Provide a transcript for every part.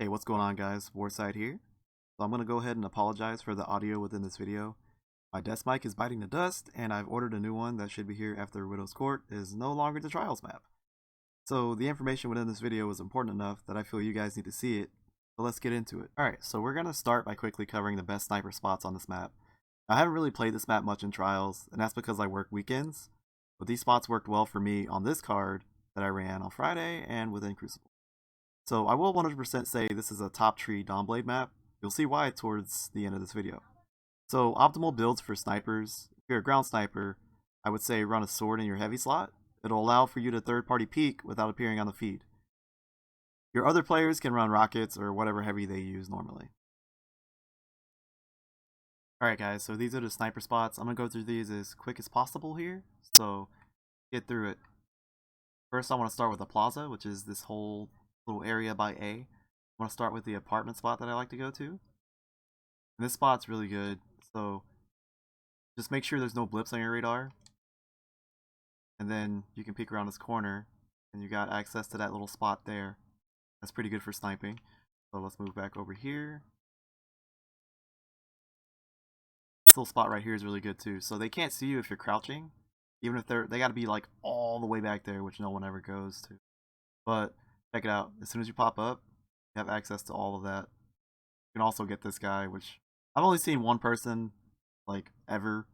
Hey, what's going on guys? Warside here. So I'm going to go ahead and apologize for the audio within this video. My desk mic is biting the dust, and I've ordered a new one that should be here after Widow's Court is no longer the Trials map. So the information within this video is important enough that I feel you guys need to see it, so let's get into it. Alright, so we're going to start by quickly covering the best sniper spots on this map. I haven't really played this map much in Trials, and that's because I work weekends, but these spots worked well for me on this card that I ran on Friday and within Crucible. So I will 100% say this is a top tree Dawnblade map. You'll see why towards the end of this video. So optimal builds for snipers. If you're a ground sniper, I would say run a sword in your heavy slot. It'll allow for you to third party peek without appearing on the feed. Your other players can run rockets or whatever heavy they use normally. Alright guys, so these are the sniper spots. I'm going to go through these as quick as possible here. So get through it. First I want to start with the plaza, which is this whole little area by A. I want to start with the apartment spot that I like to go to. And this spot's really good, so just make sure there's no blips on your radar. And then you can peek around this corner, and you got access to that little spot there. That's pretty good for sniping. So let's move back over here. This little spot right here is really good too. So they can't see you if you're crouching. Even if they gotta be like all the way back there, which no one ever goes to. But check it out. As soon as you pop up, you have access to all of that. You can also get this guy, which I've only seen one person like ever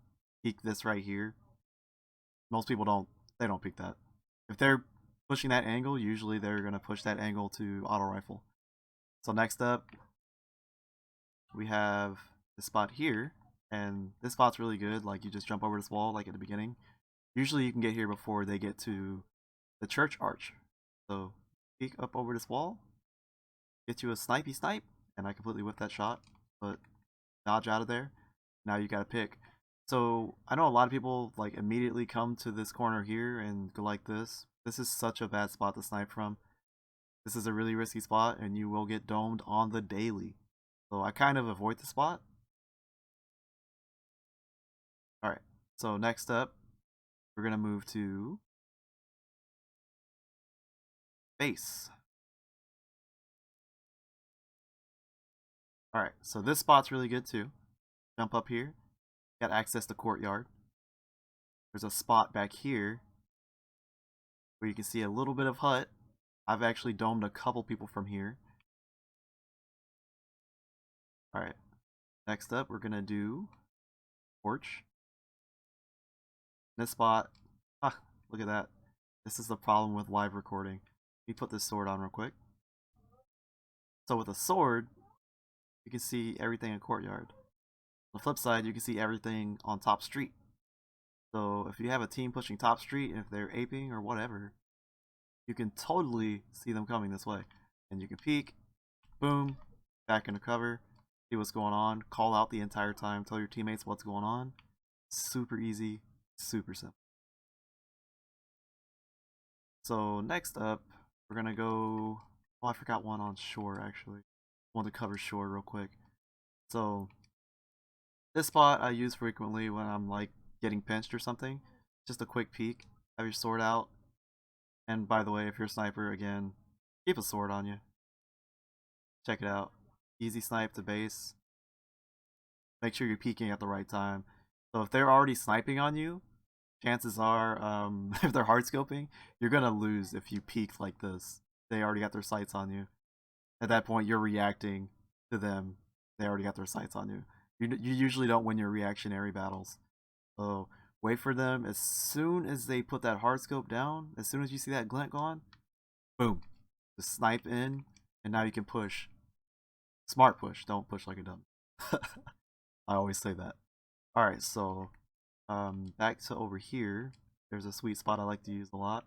peek this right here. Most people don't peek that. If they're pushing that angle, usually they're gonna push that angle to auto rifle. So next up, we have this spot here, and this spot's really good. Like you just jump over this wall like at the beginning. Usually you can get here before they get to the church arch. So peek up over this wall, get you a snipey snipe, and I completely whiffed that shot, but dodge out of there. Now you gotta pick. So I know a lot of people like immediately come to this corner here and go like this. This is such a bad spot to snipe from. This is a really risky spot, and you will get domed on the daily. So I kind of avoid the spot. Alright, so next up, we're gonna move to base. Alright, so this spot's really good too. Jump up here, got access to courtyard. There's a spot back here where you can see a little bit of hut. I've actually domed a couple people from here. Alright, next up we're gonna do porch. This spot, look at that. This is the problem with live recording. Let me put this sword on real quick. So with a sword, you can see everything in courtyard. On the flip side, you can see everything on top street. So if you have a team pushing top street, and if they're aping or whatever, you can totally see them coming this way. And you can peek, boom, back into cover, see what's going on, call out the entire time, tell your teammates what's going on. Super easy, super simple. So next up, we're gonna go, oh I forgot one on shore actually. I want to cover shore real quick. So this spot I use frequently when I'm like getting pinched or something. Just a quick peek, have your sword out. And by the way, if you're a sniper, again, keep a sword on you. Check it out. Easy snipe to base. Make sure you're peeking at the right time. So if they're already sniping on you, chances are, if they're hard scoping, you're gonna lose if you peek like this. They already got their sights on you. At that point, you're reacting to them. They already got their sights on you. You usually don't win your reactionary battles. So wait for them. As soon as they put that hard scope down, as soon as you see that glint gone, boom, just snipe in, and now you can push. Smart push. Don't push like a dumb. I always say that. Alright, so back to over here. There's a sweet spot I like to use a lot.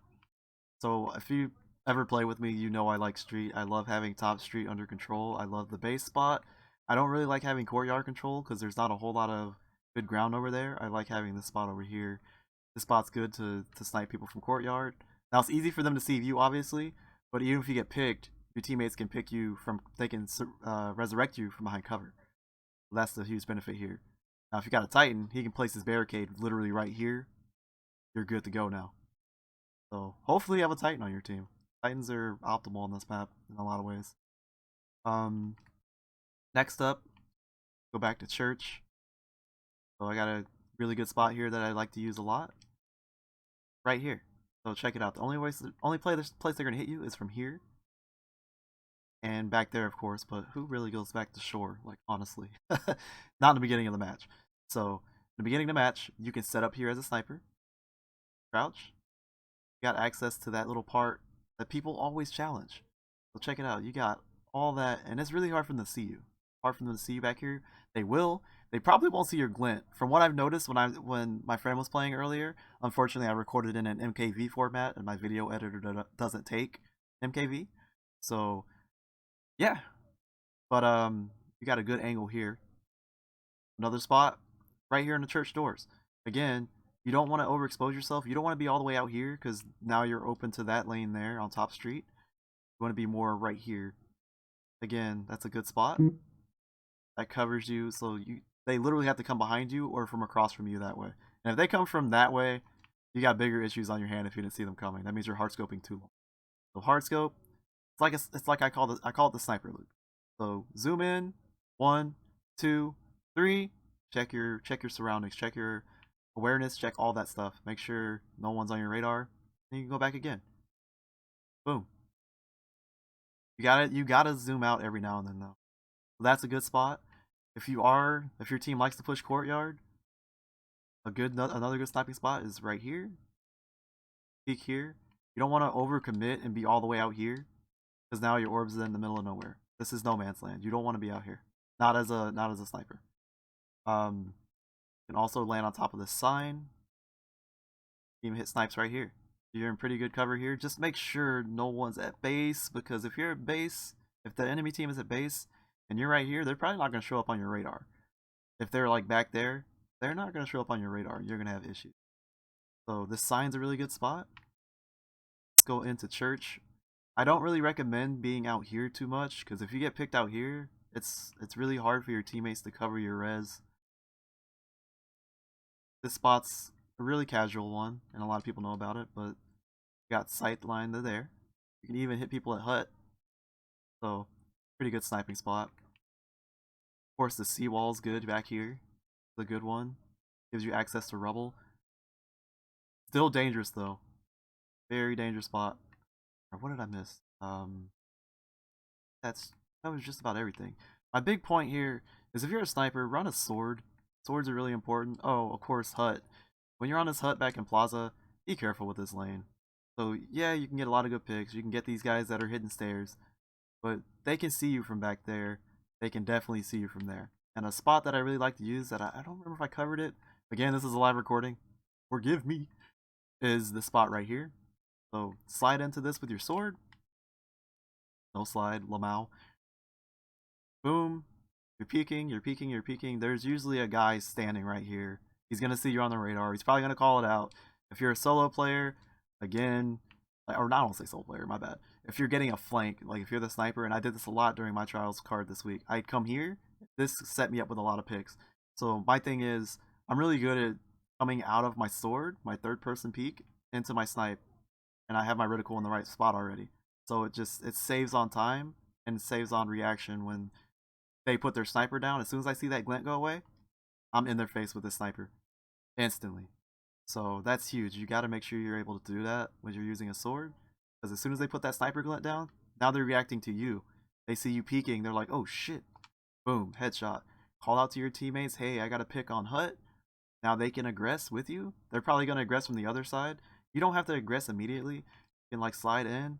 So if you ever play with me, you know I like street. I love having top street under control. I love the base spot. I don't really like having courtyard control because there's not a whole lot of good ground over there. I like having this spot over here. This spot's good to snipe people from courtyard. Now it's easy for them to see you, obviously, but even if you get picked, your teammates can pick you from, they can resurrect you from behind cover. That's the huge benefit here. Now if you got a Titan, he can place his barricade literally right here. You're good to go now. So hopefully you have a Titan on your team. Titans are optimal on this map in a lot of ways. Um, Next up, go back to church. So I got a really good spot here that I like to use a lot. Right here. So check it out. The only place they're gonna hit you is from here and back there, of course. But who really goes back to shore? Like honestly, not in the beginning of the match. So in the beginning of the match, you can set up here as a sniper, crouch. You got access to that little part that people always challenge. So check it out. You got all that, and it's really hard for them to see you. Hard for them to see you back here. They will. They probably won't see your glint. From what I've noticed when my friend was playing earlier, unfortunately I recorded in an MKV format, and my video editor doesn't take MKV. So yeah, but you got a good angle here. Another spot right here in the church doors. Again, you don't want to overexpose yourself. You don't want to be all the way out here because now you're open to that lane there on Top Street. You want to be more right here. Again, that's a good spot. That covers you, so they literally have to come behind you or from across from you that way. And if they come from that way, you got bigger issues on your hand if you didn't see them coming. That means you're hard scoping too long. So hard scope, it's like I call it the sniper loop. So zoom in, 1, 2, 3. Check your surroundings, check your awareness, check all that stuff. Make sure no one's on your radar. Then you can go back again. Boom. You gotta zoom out every now and then though. So that's a good spot. If your team likes to push courtyard, another good sniping spot is right here. Peek here. You don't want to overcommit and be all the way out here, because now your orbs is in the middle of nowhere. This is no man's land. You don't want to be out here. Not as a sniper. You can also land on top of this sign. You can hit snipes right here. You're in pretty good cover here. Just make sure no one's at base, because if you're at base, if the enemy team is at base and you're right here, they're probably not going to show up on your radar. If they're like back there, they're not going to show up on your radar. You're going to have issues. So this sign's a really good spot. Let's go into church. I don't really recommend being out here too much, because if you get picked out here, it's really hard for your teammates to cover your res. This spot's a really casual one, and a lot of people know about it, but you got sight line to there. You can even hit people at hut. So, pretty good sniping spot. Of course, the seawall's good back here. It's a good one. Gives you access to rubble. Still dangerous though. Very dangerous spot. What did I miss? That was just about everything. My big point here is if you're a sniper, run a sword. Swords are really important. Oh, of course, hut. When you're on this hut back in Plaza, be careful with this lane. So yeah, you can get a lot of good picks. You can get these guys that are hidden stairs, but they can see you from back there. They can definitely see you from there. And a spot that I really like to use that I don't remember if I covered it. Again, this is a live recording. Forgive me. Is the spot right here. So slide into this with your sword. No slide, Lamau. Boom. You're peeking, you're peeking, you're peeking. There's usually a guy standing right here. He's going to see you on the radar. He's probably going to call it out. If you're a solo player, again, or not, I don't say solo player, my bad. If you're getting a flank, like if you're the sniper, and I did this a lot during my trials card this week, I'd come here. This set me up with a lot of picks. So my thing is, I'm really good at coming out of my sword, my third person peek, into my snipe, and I have my reticle in the right spot already. So it saves on time and it saves on reaction when they put their sniper down. As soon as I see that glint go away, I'm in their face with the sniper instantly. So that's huge. You got to make sure you're able to do that when you're using a sword, because as soon as they put that sniper glint down, now they're reacting to you. They see you peeking, they're like, oh shit, boom, headshot. Call out to your teammates, hey, I got a pick on hut. Now they can aggress with you. They're probably going to aggress from the other side. You don't have to aggress immediately. You can like slide in,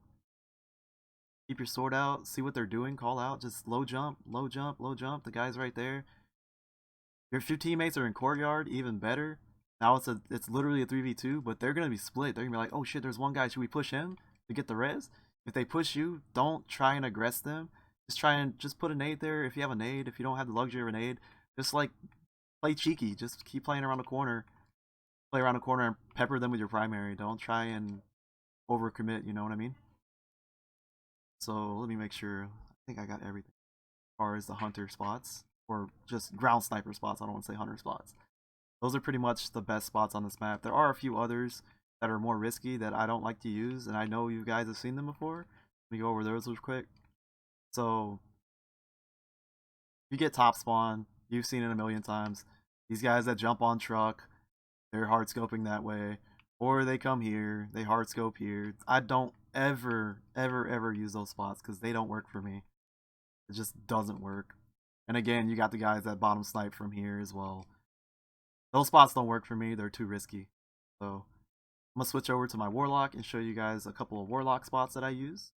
keep your sword out, see what they're doing, call out, just low jump, low jump, low jump. The guy's right there. If your teammates are in courtyard, even better. Now it's literally a 3v2, but they're gonna be split. They're gonna be like, oh shit, there's one guy. Should we push him to get the res? If they push you, don't try and aggress them. Just put a nade there if you have a nade. If you don't have the luxury of a nade, just like play cheeky. Just keep playing around the corner. Play around the corner and pepper them with your primary. Don't try and overcommit. You know what I mean? So let me make sure. I think I got everything as far as the hunter spots, or just ground sniper spots. I don't want to say hunter spots. Those are pretty much the best spots on this map. There are a few others that are more risky that I don't like to use, and I know you guys have seen them before. Let me go over those real quick. So You get top spawn. You've seen it a million times. These guys that jump on truck, they're hard scoping that way. Or they come here, they hard scope here. I don't ever use those spots because they don't work for me. It just doesn't work. And again, you got the guys that bottom snipe from here as well. Those spots don't work for me, they're too risky. So I'm gonna switch over to my Warlock and show you guys a couple of Warlock spots that I use.